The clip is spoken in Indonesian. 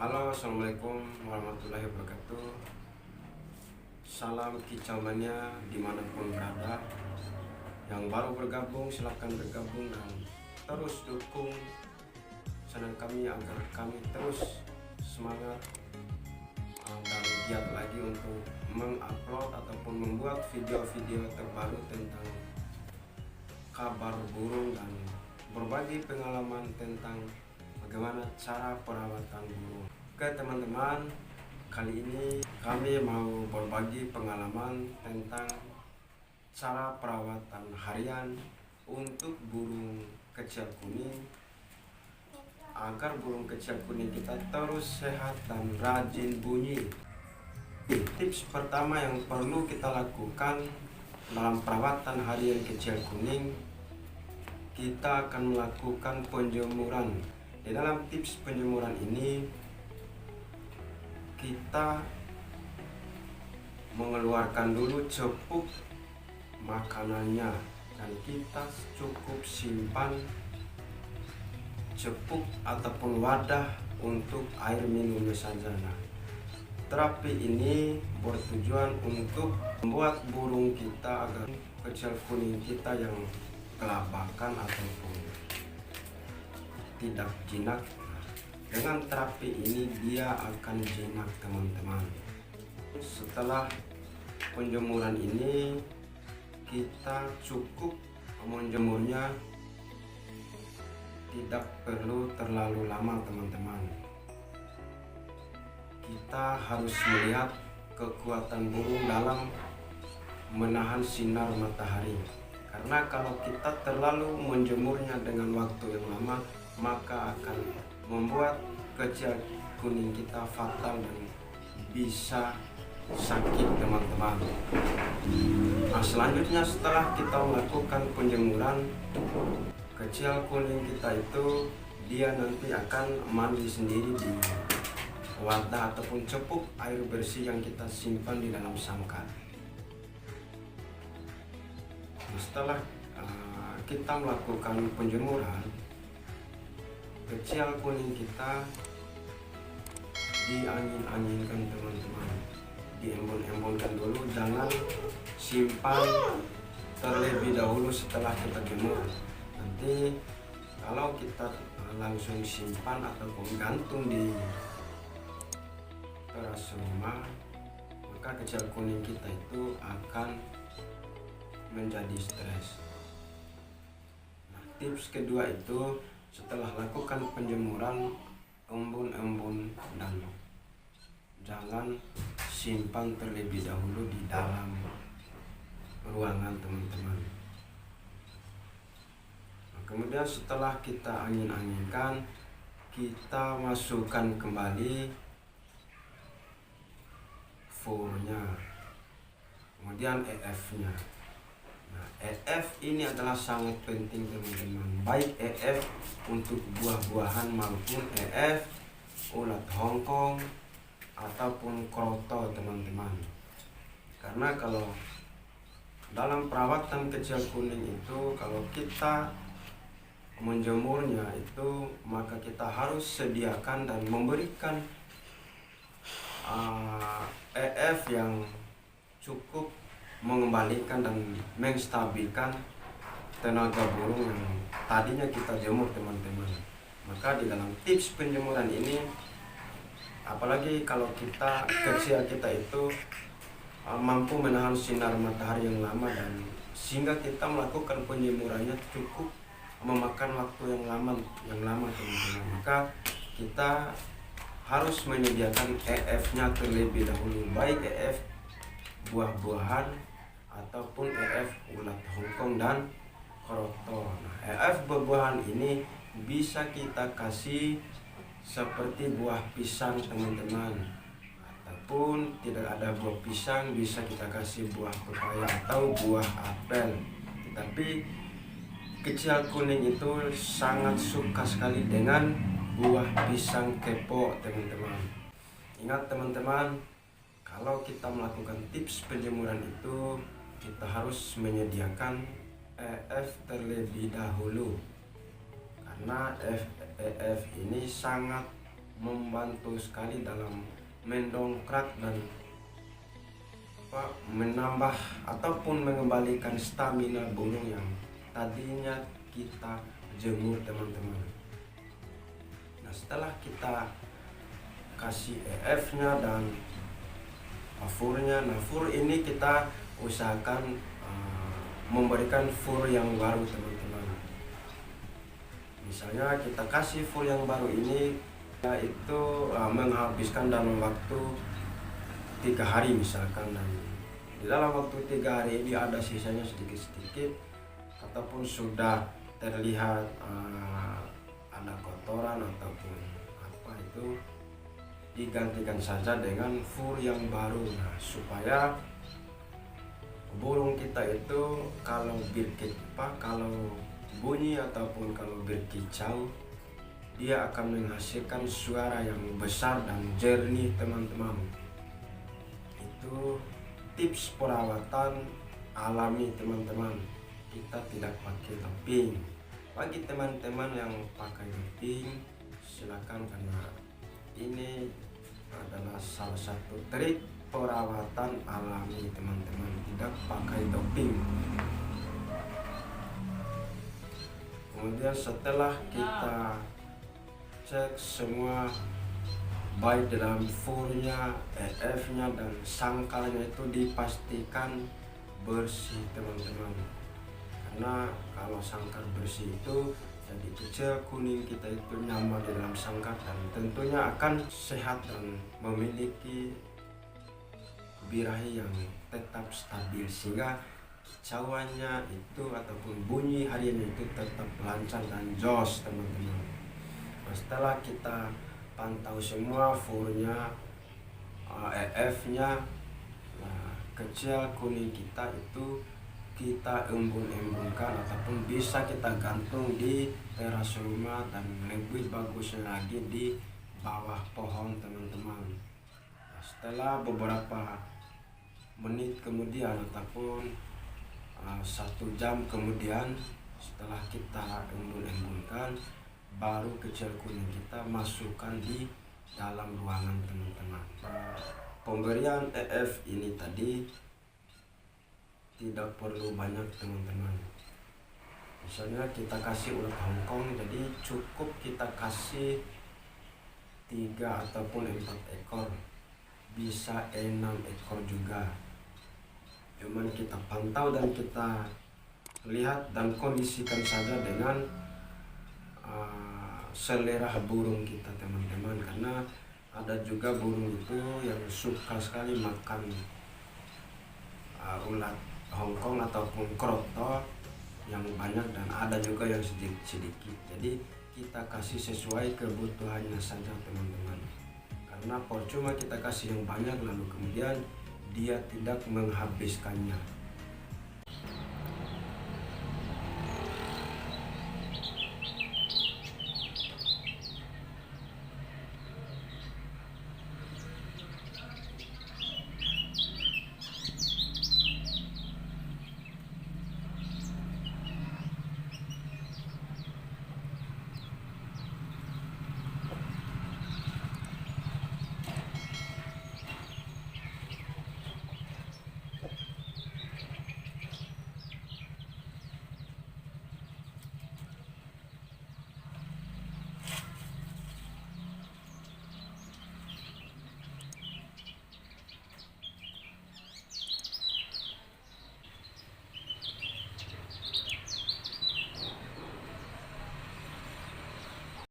Halo, assalamualaikum warahmatullahi wabarakatuh. Salam kicau mania dimanapun berada. Yang baru bergabung silahkan bergabung dan terus dukung channel kami agar kami terus semangat dan giat lagi untuk mengupload ataupun membuat video-video terbaru tentang kabar burung dan berbagi pengalaman tentang bagaimana cara perawatan burung. Oke teman-teman, kali ini kami mau berbagi pengalaman tentang cara perawatan harian untuk burung kecil kuning agar burung kecil kuning kita terus sehat dan rajin bunyi. Tips pertama yang perlu kita lakukan dalam perawatan harian kecil kuning, kita akan melakukan penjemuran. Di dalam tips penjemuran ini kita mengeluarkan dulu cepuk makanannya dan kita cukup simpan cepuk ataupun wadah untuk air minumnya saja. Nah, terapi ini bertujuan untuk membuat burung kita agar kecil kuning kita yang kelabakan ataupun tidak jinak. Dengan terapi ini dia akan jinak teman-teman. Setelah penjemuran ini kita cukup menjemurnya, tidak perlu terlalu lama teman-teman. Kita harus melihat kekuatan burung dalam menahan sinar matahari, karena kalau kita terlalu menjemurnya dengan waktu yang lama maka akan membuat kecil kuning kita fatal dan bisa sakit teman-teman. Nah, selanjutnya setelah kita melakukan penjemuran, kecil kuning kita itu dia nanti akan mandi sendiri di wadah ataupun cepuk air bersih yang kita simpan di dalam sangkar. Nah, setelah kita melakukan penjemuran, kecil kuning kita diangin-anginkan teman-teman, diembun-embunkan dulu, jangan simpan terlebih dahulu setelah kita jemur. Nanti kalau kita langsung simpan ataupun gantung di teras rumah, maka kecil kuning kita itu akan menjadi stres. Nah, tips kedua itu setelah lakukan penjemuran, embun-embun dan jangan simpan terlebih dahulu di dalam ruangan teman-teman. Nah, kemudian setelah kita angin-anginkan, kita masukkan kembali furnya, kemudian EF-nya. Nah, EF ini adalah sangat penting teman-teman, baik EF untuk buah-buahan maupun EF ulat Hongkong ataupun kroto teman-teman. Karena kalau dalam perawatan kecil kuning itu, kalau kita menjemurnya itu, maka kita harus sediakan dan memberikan EF yang cukup mengembalikan dan menstabilkan tenaga burung yang tadinya kita jemur teman-teman. Maka di dalam tips penjemuran ini, apalagi kalau kita kecil kita itu mampu menahan sinar matahari yang lama dan sehingga kita melakukan penjemurannya cukup memakan waktu yang lama teman-teman, maka kita harus menyediakan EF-nya terlebih dahulu, baik EF buah-buahan ataupun EF ulat Hongkong dan kroto. Nah, EF buah-buahan ini bisa kita kasih seperti buah pisang teman-teman, ataupun tidak ada buah pisang bisa kita kasih buah pepaya atau buah apel. Tapi kecil kuning itu sangat suka sekali dengan buah pisang kepo teman-teman. Ingat teman-teman, kalau kita melakukan tips penjemuran itu, kita harus menyediakan EF terlebih dahulu, karena EF ini sangat membantu sekali dalam mendongkrak dan menambah ataupun mengembalikan stamina burung yang tadinya kita jemur, teman-teman. Nah, setelah kita kasih EF-nya dan furnya, nah fur ini kita usahakan memberikan fur yang baru, teman-teman. Misalnya kita kasih fur yang baru ini, yaitu menghabiskan dalam waktu 3 hari misalkan, dan di dalam waktu 3 hari ini ada sisanya sedikit-sedikit ataupun sudah terlihat ada kotoran ataupun apa itu, digantikan saja dengan fur yang baru. Nah, supaya burung kita itu kalau kalau bunyi ataupun kalau berkicau, dia akan menghasilkan suara yang besar dan jernih, teman-teman. Itu tips perawatan alami, teman-teman. Kita tidak pakai doping. Bagi teman-teman yang pakai doping, silakan, karena ini adalah salah satu trik perawatan alami, teman-teman, tidak pakai doping. Kemudian setelah kita cek semua baik dalam furnya, EF-nya dan sangkalnya itu dipastikan bersih, teman-teman. Karena kalau sangkar bersih itu jadi kecil kuning kita itu nyaman di dalam sangkar dan tentunya akan sehat dan memiliki birahi yang tetap stabil, sehingga kicauannya itu ataupun bunyi hariannya itu tetap lancar dan jos, teman-teman. Nah, setelah kita pantau semua furnya, EF-nya, nah, kecil kuning kita itu kita embun-embunkan ataupun bisa kita gantung di teras rumah, dan lebih bagusnya lagi di bawah pohon, teman-teman. Nah, setelah beberapa menit kemudian ataupun 1 jam kemudian setelah kita embun-embunkan, baru kecil kuning kita masukkan di dalam ruangan, teman-teman. Pemberian EF ini tadi tidak perlu banyak, teman-teman. Misalnya kita kasih ulat Hongkong, jadi cukup kita kasih 3 ataupun 4 ekor, bisa 6 ekor juga. Cuman kita pantau dan kita lihat dan kondisikan saja dengan selera burung kita, teman-teman. Karena ada juga burung itu yang suka sekali makan ulat Hongkong ataupun kroto yang banyak, dan ada juga yang sedikit. Jadi kita kasih sesuai kebutuhannya saja, teman-teman. Karena percuma kita kasih yang banyak lalu kemudian dia tidak menghabiskannya.